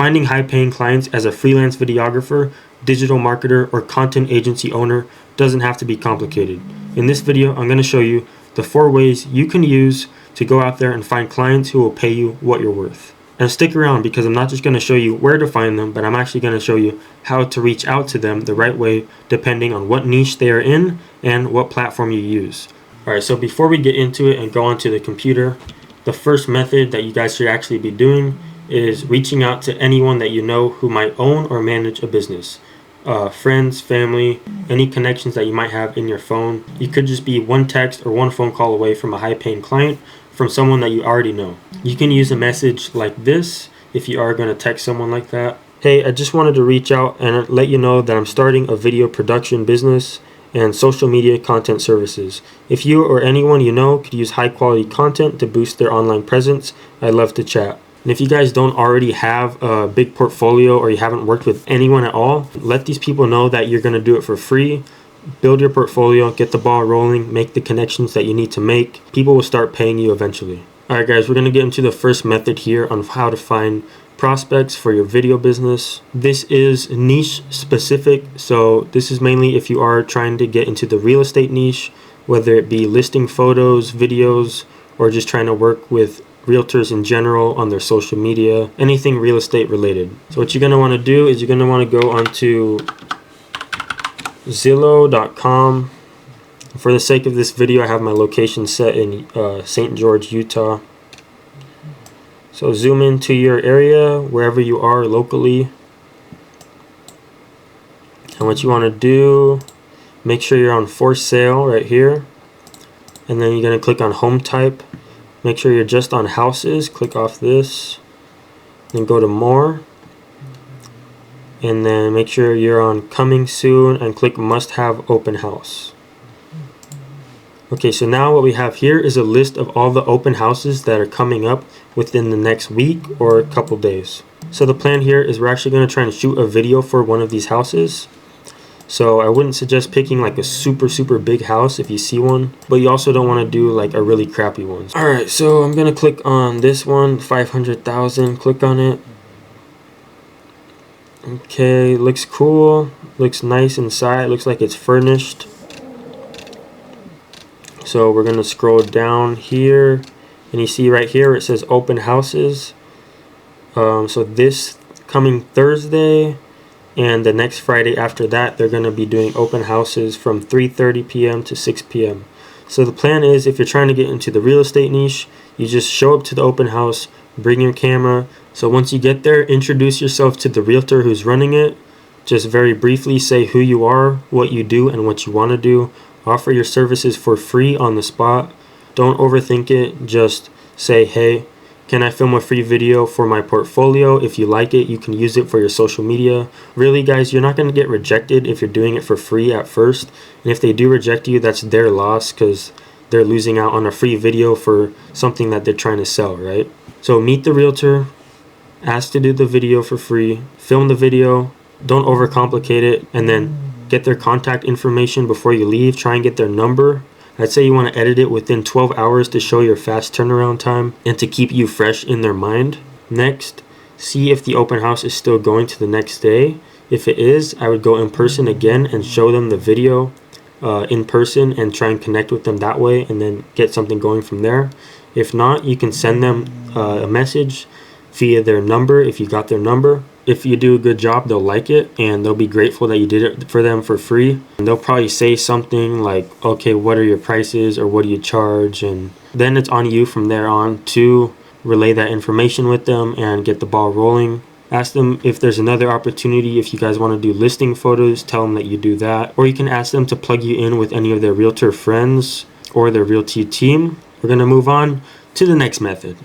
Finding high-paying clients as a freelance videographer, digital marketer, or content agency owner doesn't have to be complicated. In this video, I'm going to show you the 4 ways you can use to go out there and find clients who will pay you what you're worth. And stick around, because I'm not just going to show you where to find them, but I'm actually going to show you how to reach out to them the right way depending on what niche they are in and what platform you use. Alright, so before we get into it and go onto the computer, the first method that you guys should actually be doing is reaching out to anyone that you know who might own or manage a business. Friends, family, any connections that you might have in your phone. You could just be one text or one phone call away from a high-paying client from someone that you already know. You can use a message like this if you are going to text someone like that. Hey, I just wanted to reach out and let you know that I'm starting a video production business and social media content services. If you or anyone you know could use high quality content to boost their online presence, I'd love to chat. And if you guys don't already have a big portfolio or you haven't worked with anyone at all, let these people know that you're going to do it for free. Build your portfolio, get the ball rolling, make the connections that you need to make. People will start paying you eventually. Alright guys, we're going to get into the first method here on how to find prospects for your video business. This is niche specific, so this is mainly if you are trying to get into the real estate niche, whether it be listing photos, videos, or just trying to work with realtors in general on their social media, anything real estate related. So what you're going to want to do is you're going to want to go onto Zillow.com. For the sake of this video, I have my location set in St. George, Utah. So zoom into your area, wherever you are locally. And what you want to do, make sure you're on for sale right here. And then you're going to click on home type. Make sure you're just on houses. Click off this. Then go to more. And then make sure you're on coming soon and click must have open house. Okay, so now what we have here is a list of all the open houses that are coming up within the next week or a couple days. So the plan here is we're actually going to try and shoot a video for one of these houses. So I wouldn't suggest picking like a super big house if you see one, but you also don't want to do like a really crappy one. Alright, so I'm going to click on this one, 500,000, click on it. Okay, looks cool, looks nice inside, looks like it's furnished. So we're going to scroll down here, and you see right here it says open houses. So this coming Thursday and the next Friday after that, they're going to be doing open houses from 3:30 p.m. to 6 p.m. So the plan is, if you're trying to get into the real estate niche, you just show up to the open house, bring your camera. So once you get there, introduce yourself to the realtor who's running it. Just very briefly say who you are, what you do, and what you want to do. Offer your services for free on the spot. Don't overthink it. Just say, hey, can I film a free video for my portfolio? If you like it, you can use it for your social media. Really, guys, you're not going to get rejected if you're doing it for free at first. And if they do reject you, that's their loss, because they're losing out on a free video for something that they're trying to sell, right? So meet the realtor, ask to do the video for free, film the video, don't overcomplicate it, and then get their contact information before you leave. Try and get their number. I'd say you want to edit it within 12 hours to show your fast turnaround time and to keep you fresh in their mind. Next, see if the open house is still going to the next day. If it is, I would go in person again and show them the video in person and try and connect with them that way, and then get something going from there. If not, you can send them a message via their number if you got their number. If you do a good job, they'll like it and they'll be grateful that you did it for them for free. And they'll probably say something like, okay, what are your prices, or what do you charge? And then it's on you from there on to relay that information with them and get the ball rolling. Ask them if there's another opportunity. If you guys want to do listing photos, tell them that you do that. Or you can ask them to plug you in with any of their realtor friends or their realty team. We're going to move on to the next method.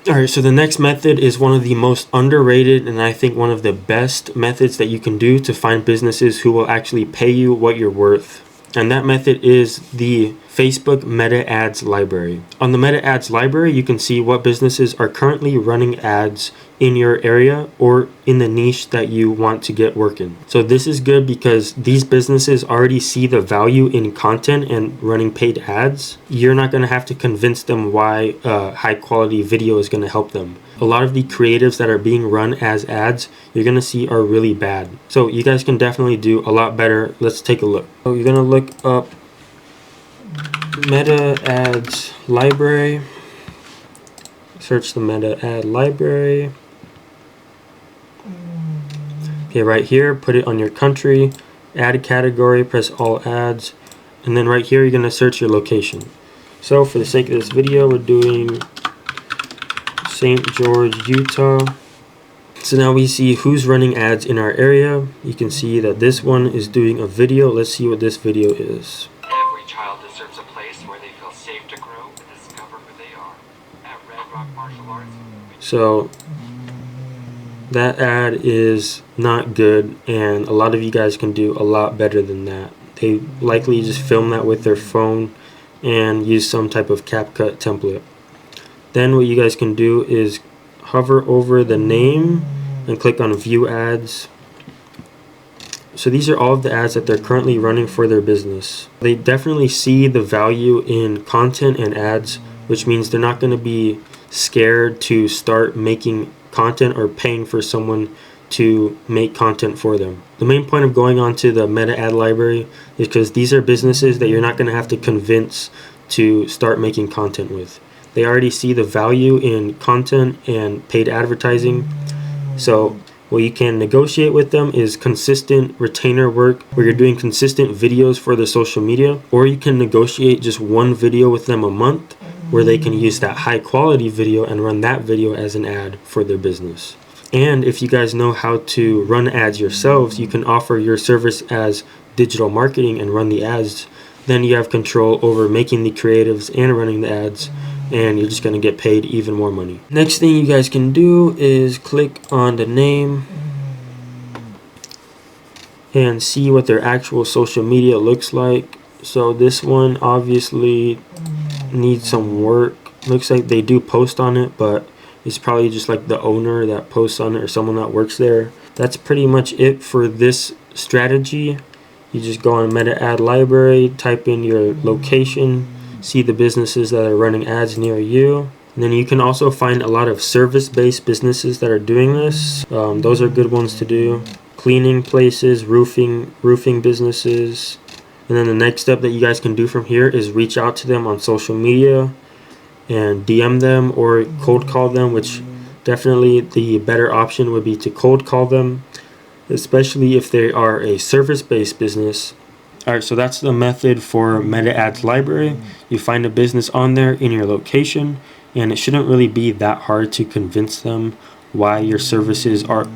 Alright, so the next method is one of the most underrated, and I think one of the best methods that you can do to find businesses who will actually pay you what you're worth. And that method is the Facebook Meta Ads library. On the Meta Ads library, you can see what businesses are currently running ads in your area or in the niche that you want to get working. So this is good because these businesses already see the value in content and running paid ads. You're not going to have to convince them why high quality video is going to help them. a lot of the creatives that are being run as ads, you're going to see are really bad. So you guys can definitely do a lot better. Let's take a look. So you're going to look up Meta Ads Library. Search the Meta Ad Library. Okay, right here, put it on your country, add category, press all ads, and then right here you're going to search your location. So for the sake of this video, we're doing St. George, Utah. So now we see who's running ads in our area. You can see that this one is doing a video. Let's see what this video is. Every child deserves a place where they feel safe to grow and discover who they are. At Red Rock Martial Arts. So that ad is not good, and a lot of you guys can do a lot better than that. They likely just film that with their phone and use some type of CapCut template. Then what you guys can do is hover over the name and click on View Ads. So these are all of the ads that they're currently running for their business. They definitely see the value in content and ads, which means they're not going to be scared to start making content or paying for someone to make content for them. The main point of going onto the Meta Ad Library is because these are businesses that you're not going to have to convince to start making content with. They already see the value in content and paid advertising. So what you can negotiate with them is consistent retainer work where you're doing consistent videos for the social media, or you can negotiate just one video with them a month where they can use that high quality video and run that video as an ad for their business. And if you guys know how to run ads yourselves, you can offer your service as digital marketing and run the ads. Then you have control over making the creatives and running the ads, and you're just going to get paid even more money. Next thing you guys can do is click on the name and see what their actual social media looks like. So this one obviously needs some work. Looks like they do post on it, but it's probably just like the owner that posts on it or someone that works there. That's pretty much it for this strategy. You just go on Meta Ad Library, type in your location, see the businesses that are running ads near you. And then you can also find a lot of service-based businesses that are doing this. Those are good ones to do. Cleaning places, roofing businesses. And then the next step that you guys can do from here is reach out to them on social media and DM them or cold call them, which definitely the better option would be to cold call them, especially if they are a service-based business. Alright, so that's the method for Meta Ads Library. You find a business on there in your location, and it shouldn't really be that hard to convince them why your services are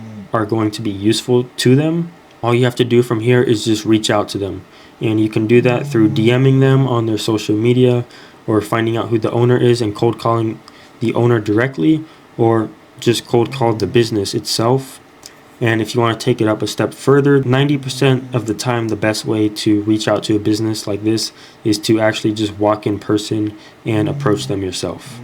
going to be useful to them. All you have to do from here is just reach out to them. And you can do that through DMing them on their social media, or finding out who the owner is and cold calling the owner directly, or just cold call the business itself. And if you want to take it up a step further, 90% of the time the best way to reach out to a business like this is to actually just walk in person and approach them yourself.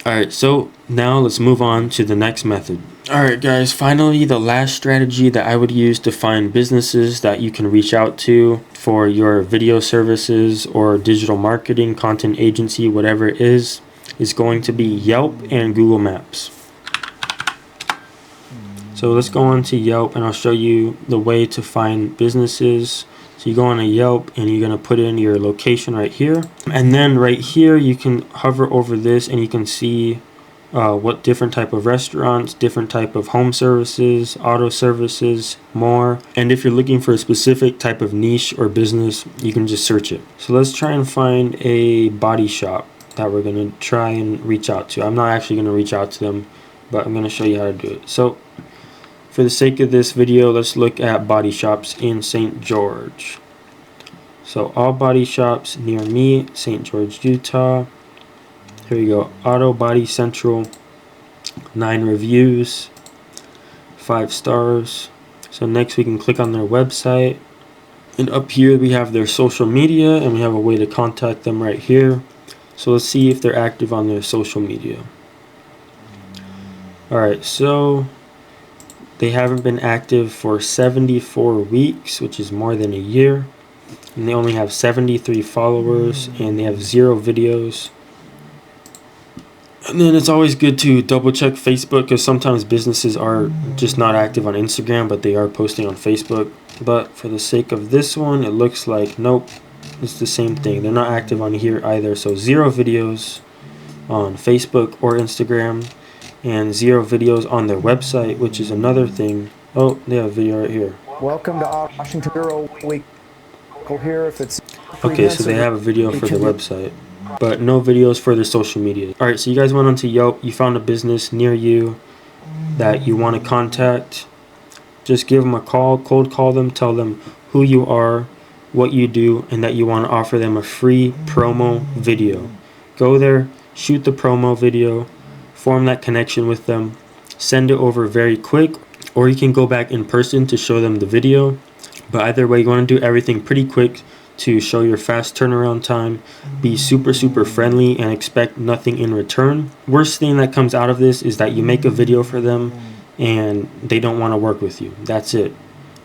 Alright, so now let's move on to the next method. Alright guys, finally the last strategy that I would use to find businesses that you can reach out to for your video services or digital marketing, content agency, whatever it is going to be Yelp and Google Maps. So let's go on to Yelp and I'll show you the way to find businesses. So you go on a Yelp and you're going to put in your location right here. And then right here you can hover over this and you can see what different type of restaurants, different type of home services, auto services, more. And if you're looking for a specific type of niche or business, you can just search it. So let's try and find a body shop that we're going to try and reach out to. I'm not actually going to reach out to them, but I'm going to show you how to do it. So for the sake of this video, let's look at body shops in St. George. So all body shops near me, St. George, Utah. Here we go. Auto Body Central, 9 reviews, 5 stars. So next we can click on their website. And up here we have their social media and we have a way to contact them right here. So let's see if they're active on their social media. Alright, so they haven't been active for 74 weeks, which is more than a year. And they only have 73 followers and they have 0 videos. And then it's always good to double check Facebook, because sometimes businesses are just not active on Instagram, but they are posting on Facebook. But for the sake of this one, it looks like nope, it's the same thing. They're not active on here either. So 0 videos on Facebook or Instagram, and 0 videos on their website, which is another thing. Oh, they have a video right here. Welcome to Washington Bureau Week. Go here if it's Okay, so they have a video for their website, but no videos for their social media. Alright, so you guys went onto Yelp, you found a business near you that you want to contact. Just give them a call, cold call them, tell them who you are, what you do, and that you want to offer them a free promo video. Go there, shoot the promo video, form that connection with them, send it over very quick, or you can go back in person to show them the video. But either way, you want to do everything pretty quick to show your fast turnaround time. Be super friendly and expect nothing in return. Worst thing that comes out of this is that you make a video for them and they don't want to work with you. That's it.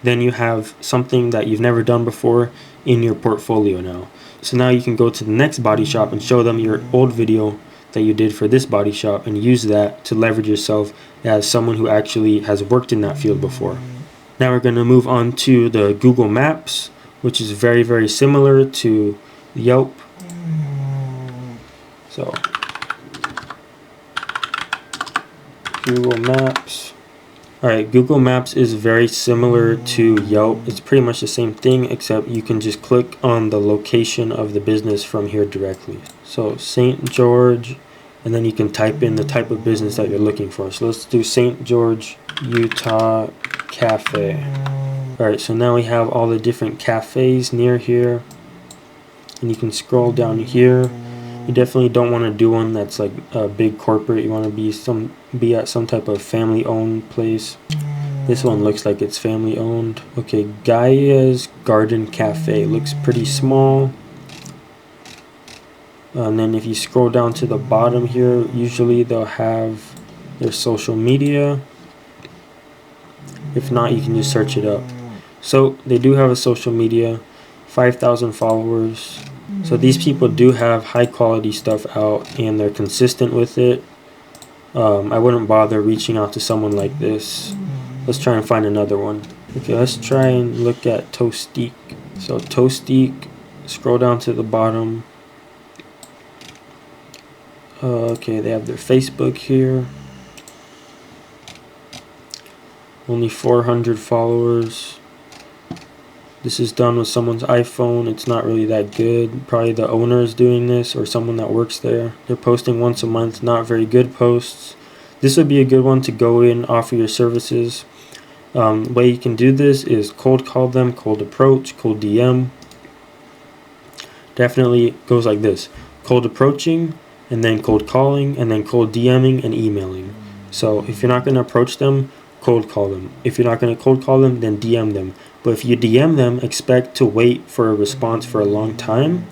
Then you have something that you've never done before in your portfolio now. So now you can go to the next body shop and show them your old video that you did for this body shop and use that to leverage yourself as someone who actually has worked in that field before. Now we're going to move on to the Google Maps, which is very similar to Yelp. So Google Maps. Alright, Google Maps is very similar to Yelp. It's pretty much the same thing, except you can just click on the location of the business from here directly. So St. George, and then you can type in the type of business that you're looking for. So let's do St. George, Utah Cafe. Alright, so now we have all the different cafes near here. And you can scroll down here. You definitely don't want to do one that's like a big corporate. You want to be at some type of family-owned place. This one looks like it's family-owned. Okay, Gaia's Garden Cafe looks pretty small. And then if you scroll down to the bottom here, usually they'll have their social media. If not, you can just search it up. So they do have a social media, 5,000 followers. So these people do have high quality stuff out and they're consistent with it. I wouldn't bother reaching out to someone like this. Let's try and find another one. Okay, let's try and look at Toastique. So Toastique, scroll down to the bottom. Okay, they have their Facebook here. Only 400 followers. This is done with someone's iPhone. It's not really that good. Probably the owner is doing this or someone that works there. They're posting once a month. Not very good posts. This would be a good one to go in, offer your services. Way you can do this is cold call them, cold approach, cold DM. Definitely goes like this. Cold approaching, and then cold calling, and then cold DMing and emailing. So if you're not going to approach them, cold call them. If you're not going to cold call them, then DM them. But if you DM them, expect to wait for a response for a long time.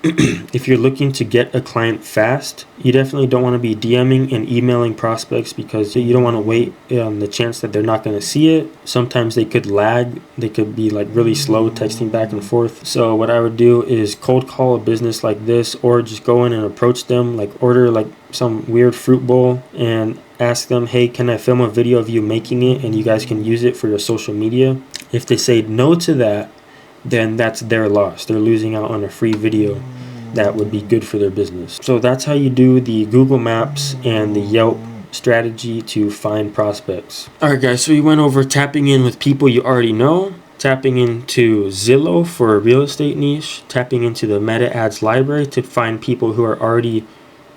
If you're looking to get a client fast, you definitely don't want to be DMing and emailing prospects, because you don't want to wait on the chance that they're not going to see it. Sometimes they could lag. They could be like really slow texting back and forth. So what I would do is cold call a business like this, or just go in and approach them, like order like some weird fruit bowl and ask them, hey, can I film a video of you making it and you guys can use it for your social media? If they say no to that, then that's their loss. They're losing out on a free video that would be good for their business. So that's how you do the Google Maps and the Yelp strategy to find prospects. Alright guys, so we went over tapping in with people you already know, tapping into Zillow for a real estate niche, tapping into the Meta Ads library to find people who are already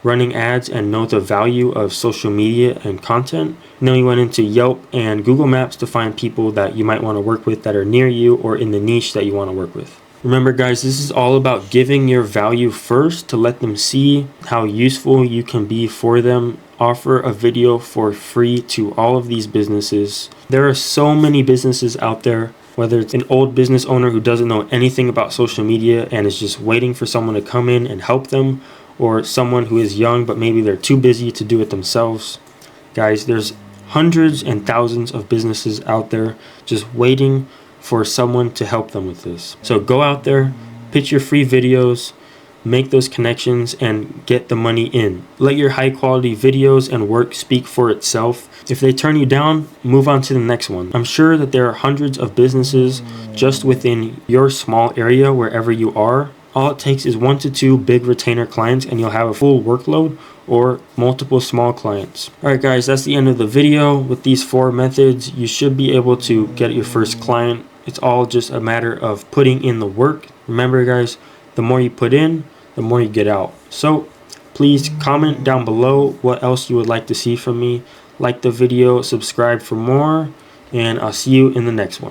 running ads and know the value of social media and content. And then we went into Yelp and Google Maps to find people that you might want to work with that are near you or in the niche that you want to work with. Remember guys, this is all about giving your value first to let them see how useful you can be for them. Offer a video for free to all of these businesses. There are so many businesses out there, whether it's an old business owner who doesn't know anything about social media and is just waiting for someone to come in and help them, or someone who is young but maybe they're too busy to do it themselves. Guys, there's hundreds and thousands of businesses out there just waiting for someone to help them with this. So go out there, pitch your free videos, make those connections and get the money in. Let your high quality videos and work speak for itself. If they turn you down, move on to the next one. I'm sure that there are hundreds of businesses just within your small area wherever you are. All it takes is 1 to 2 big retainer clients and you'll have a full workload or multiple small clients. Alright guys, that's the end of the video. With these 4 methods, you should be able to get your first client. It's all just a matter of putting in the work. Remember guys, the more you put in, the more you get out. So please comment down below what else you would like to see from me. Like the video, subscribe for more, and I'll see you in the next one.